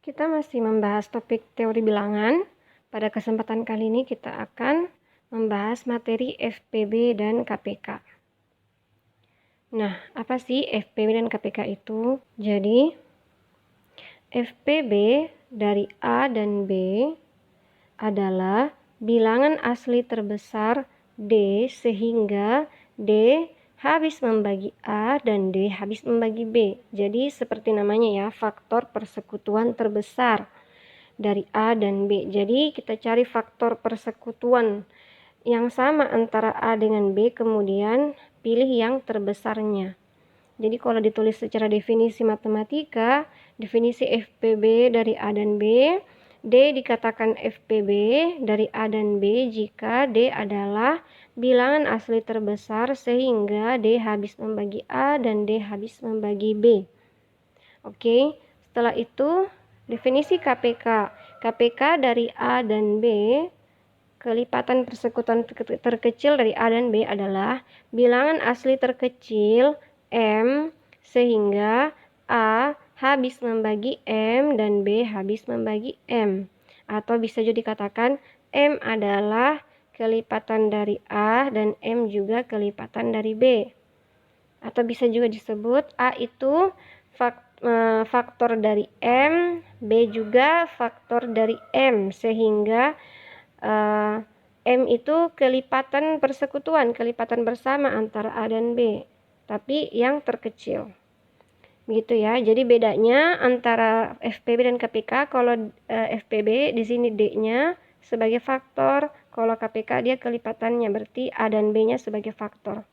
Kita masih membahas topik teori bilangan. Pada kesempatan kali ini kita akan membahas materi FPB dan KPK. Nah, apa sih FPB dan KPK itu? Jadi, FPB dari A dan B adalah bilangan asli terbesar D sehingga D habis membagi A dan D habis membagi B. Jadi seperti namanya ya, faktor persekutuan terbesar dari A dan B. Jadi kita cari faktor persekutuan yang sama antara A dengan B, kemudian pilih yang terbesarnya. Jadi kalau ditulis secara definisi matematika, definisi FPB dari A dan B, D dikatakan FPB dari A dan B jika D adalah bilangan asli terbesar sehingga D habis membagi A dan D habis membagi B. Oke, setelah itu definisi KPK. KPK dari A dan B, kelipatan persekutuan terkecil dari A dan B adalah bilangan asli terkecil M sehingga A habis membagi M dan B habis membagi M. Atau bisa juga dikatakan M adalah kelipatan dari A dan M juga kelipatan dari B. Atau bisa juga disebut A itu faktor dari M, B juga faktor dari M, sehingga M itu kelipatan persekutuan, kelipatan bersama antara A dan B, tapi yang terkecil. Begitu ya. Jadi bedanya antara FPB dan KPK, kalau FPB di sini D-nya sebagai faktor, kalau KPK dia kelipatannya, berarti A dan B-nya sebagai faktor.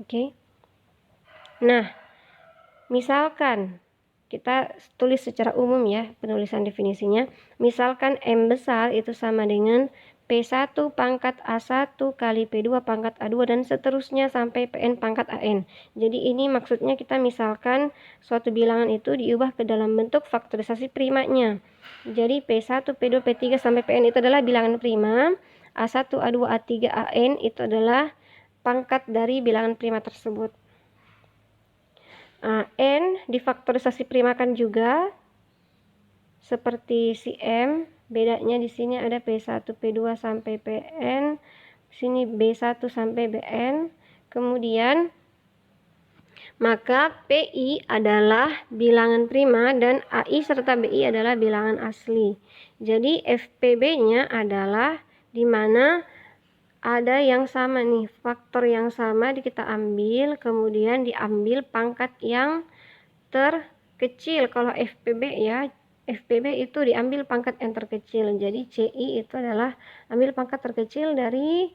Oke. Nah, misalkan kita tulis secara umum ya penulisan definisinya. Misalkan M besar itu sama dengan P1 pangkat A1 kali P2 pangkat A2 dan seterusnya sampai Pn pangkat An. Jadi ini maksudnya kita misalkan suatu bilangan itu diubah ke dalam bentuk faktorisasi primanya. Jadi P1, P2, P3 sampai Pn itu adalah bilangan prima. A1, A2, A3, An itu adalah pangkat dari bilangan prima tersebut. N difaktorisasi primakan juga seperti si M, bedanya di sini ada P1, P2 sampai Pn, sini B1 sampai Bn. Kemudian maka PI adalah bilangan prima dan AI serta BI adalah bilangan asli. Jadi FPB-nya adalah di mana ada yang sama nih, faktor yang sama kita ambil, kemudian diambil pangkat yang terkecil. Kalau FPB ya, FPB itu diambil pangkat yang terkecil. Jadi CI itu adalah ambil pangkat terkecil dari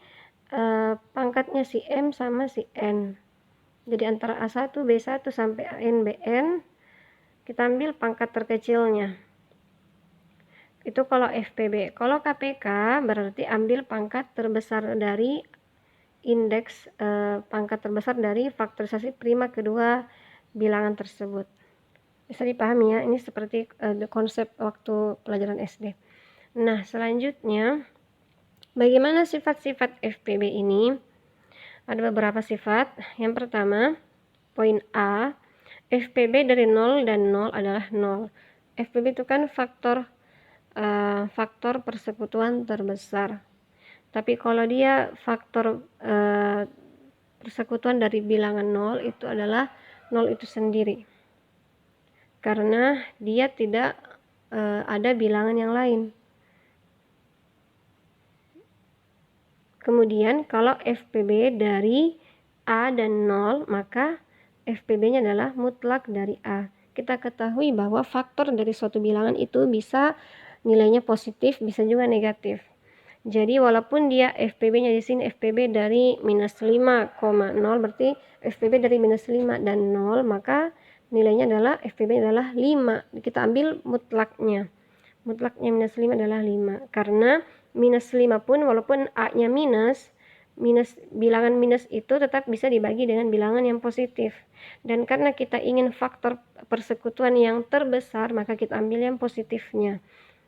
pangkatnya si M sama si N. Jadi antara A1, B1 sampai AN, BN kita ambil pangkat terkecilnya. Itu kalau FPB. Kalau KPK berarti ambil pangkat terbesar dari indeks pangkat terbesar dari faktorisasi prima kedua bilangan tersebut. Bisa dipahami ya, ini seperti konsep waktu pelajaran SD. Nah, selanjutnya bagaimana sifat-sifat FPB ini? Ada beberapa sifat. Yang pertama, poin A, FPB dari 0 dan 0 adalah 0. FPB itu kan faktor persekutuan terbesar. Tapi kalau dia faktor persekutuan dari bilangan 0 itu adalah 0 itu sendiri. Karena dia tidak ada bilangan yang lain. Kemudian kalau FPB dari A dan 0, maka FPB-nya adalah mutlak dari A. Kita ketahui bahwa faktor dari suatu bilangan itu bisa nilainya positif, bisa juga negatif. Jadi walaupun dia FPB-nya di sini FPB dari minus 5,0, berarti FPB dari minus 5 dan 0, maka nilainya adalah FPB adalah 5. Kita ambil mutlaknya. Mutlaknya minus 5 adalah 5. Karena minus 5 pun walaupun A-nya minus, bilangan minus itu tetap bisa dibagi dengan bilangan yang positif. Dan karena kita ingin faktor persekutuan yang terbesar, maka kita ambil yang positifnya.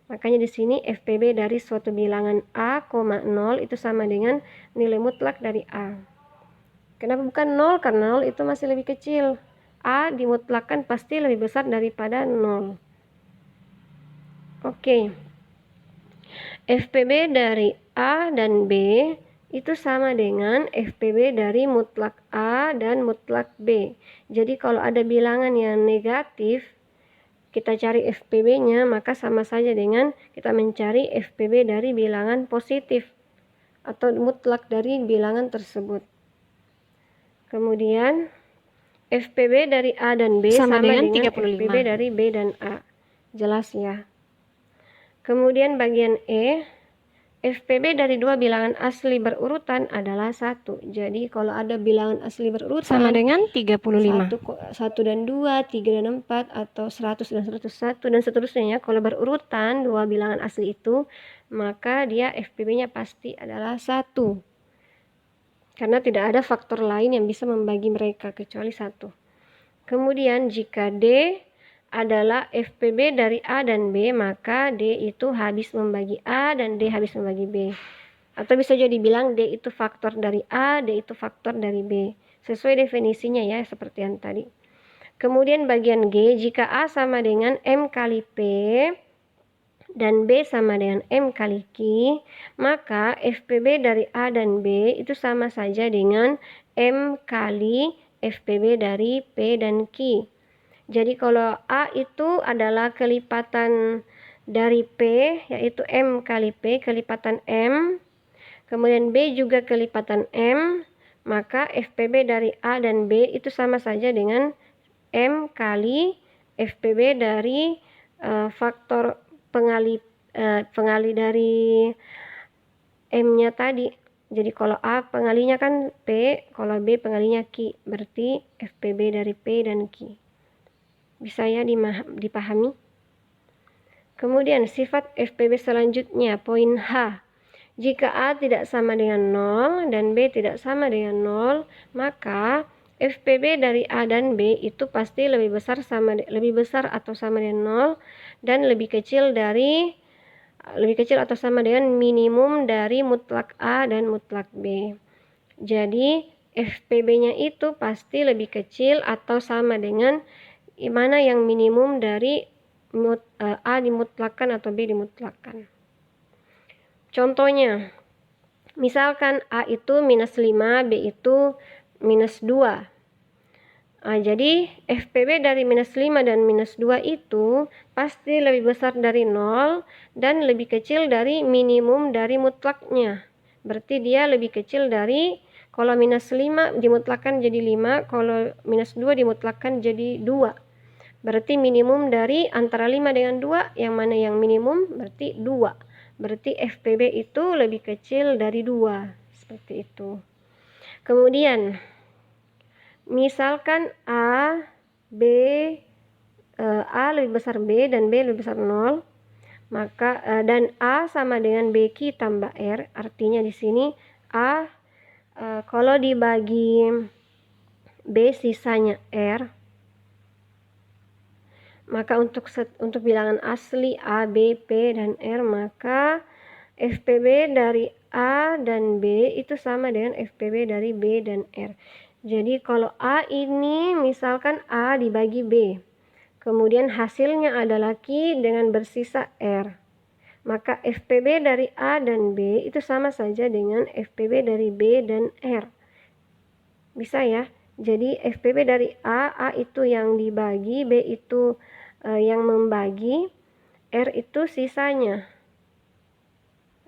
Makanya di sini FPB dari suatu bilangan A, 0 itu sama dengan nilai mutlak dari A. Kenapa bukan 0? Karena 0 itu masih lebih kecil. A dimutlakkan pasti lebih besar daripada 0. Oke. FPB dari A dan B itu sama dengan FPB dari mutlak A dan mutlak B. Jadi kalau ada bilangan yang negatif, kita cari FPB-nya, maka sama saja dengan kita mencari FPB dari bilangan positif atau mutlak dari bilangan tersebut. Kemudian FPB dari A dan B sama dengan 35. FPB dari B dan A. Jelas ya. Kemudian bagian E, FPB dari dua bilangan asli berurutan adalah 1. Jadi kalau ada bilangan asli berurutan sama dengan 35. 1 dan 2, 3 dan 4, atau 100 dan 101 dan seterusnya ya. Kalau berurutan dua bilangan asli itu, maka dia FPB-nya pasti adalah 1. Karena tidak ada faktor lain yang bisa membagi mereka kecuali 1. Kemudian jika D adalah FPB dari A dan B, maka D itu habis membagi A dan D habis membagi B. Atau bisa jadi bilang D itu faktor dari A, D itu faktor dari B. Sesuai definisinya ya, seperti yang tadi. Kemudian bagian G, jika A sama dengan M kali P dan B sama dengan M kali Q, maka FPB dari A dan B itu sama saja dengan M kali FPB dari P dan Q. Jadi kalau A itu adalah kelipatan dari P, yaitu M kali P, kelipatan M. Kemudian B juga kelipatan M, maka FPB dari A dan B itu sama saja dengan M kali FPB dari faktor pengali dari M-nya tadi. Jadi kalau A pengalinya kan P, kalau B pengalinya Q, berarti FPB dari P dan Q. Bisa ya dipahami? Kemudian sifat FPB selanjutnya, poin H. Jika A tidak sama dengan 0 dan B tidak sama dengan 0, maka FPB dari A dan B itu pasti lebih besar atau sama dengan 0 dan lebih kecil atau sama dengan minimum dari mutlak A dan mutlak B. Jadi FPB-nya itu pasti lebih kecil atau sama dengan mana yang minimum dari A dimutlakan atau B dimutlakan. Contohnya, misalkan A itu minus 5, B itu minus 2. Jadi FPB dari minus 5 dan minus 2 itu pasti lebih besar dari 0 dan lebih kecil dari minimum dari mutlaknya. Berarti dia lebih kecil dari, kalau minus 5 dimutlakan jadi 5, kalau minus 2 dimutlakan jadi 2. Berarti minimum dari antara 5 dengan 2, yang mana yang minimum? Berarti 2. Berarti FPB itu lebih kecil dari 2. Seperti itu. Kemudian, misalkan A lebih besar B dan B lebih besar 0, maka dan A sama dengan BQ tambah R, artinya di sini A kalau dibagi B sisanya R, maka untuk bilangan asli A, B, P, dan R, maka FPB dari A dan B itu sama dengan FPB dari B dan R. Jadi kalau A ini misalkan A dibagi B, kemudian hasilnya adalah Q dengan bersisa R, maka FPB dari A dan B itu sama saja dengan FPB dari B dan R. Bisa ya? Jadi FPB dari A itu yang dibagi, B itu yang membagi, R itu sisanya.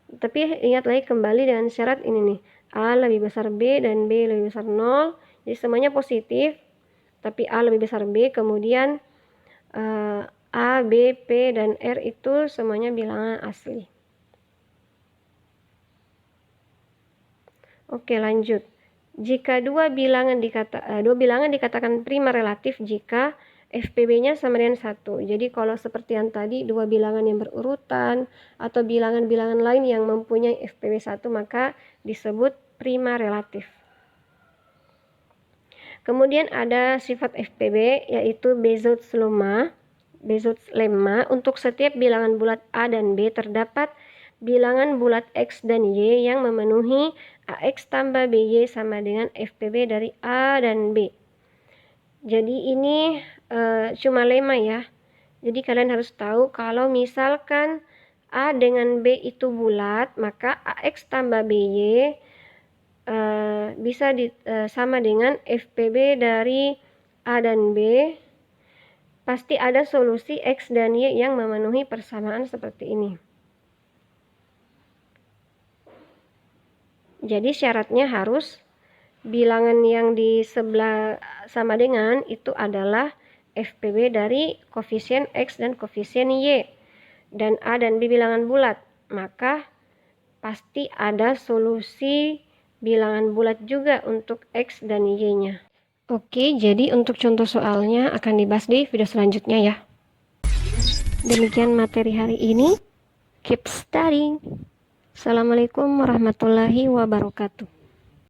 Tapi ingat lagi kembali dengan syarat ini nih, A lebih besar B dan B lebih besar 0, jadi semuanya positif, tapi A lebih besar B, kemudian A, B, P, dan R itu semuanya bilangan asli. Oke, lanjut. Jika dua bilangan dikatakan prima relatif jika FPB-nya sama dengan 1. Jadi kalau seperti yang tadi, dua bilangan yang berurutan atau bilangan-bilangan lain yang mempunyai FPB 1, maka disebut prima relatif. Kemudian ada sifat FPB, yaitu Bezout's lemma. Untuk setiap bilangan bulat A dan B terdapat bilangan bulat X dan Y yang memenuhi AX tambah BY sama dengan FPB dari A dan B. Jadi ini cuma lemma ya. Jadi kalian harus tahu kalau misalkan A dengan B itu bulat, maka AX tambah BY bisa sama dengan FPB dari A dan B. Pasti ada solusi X dan Y yang memenuhi persamaan seperti ini. Jadi syaratnya harus bilangan yang di sebelah sama dengan itu adalah FPB dari koefisien X dan koefisien Y. Dan A dan B bilangan bulat. Maka pasti ada solusi bilangan bulat juga untuk X dan Y-nya. Oke, jadi untuk contoh soalnya akan dibahas di video selanjutnya ya. Demikian materi hari ini. Keep studying. Assalamualaikum warahmatullahi wabarakatuh.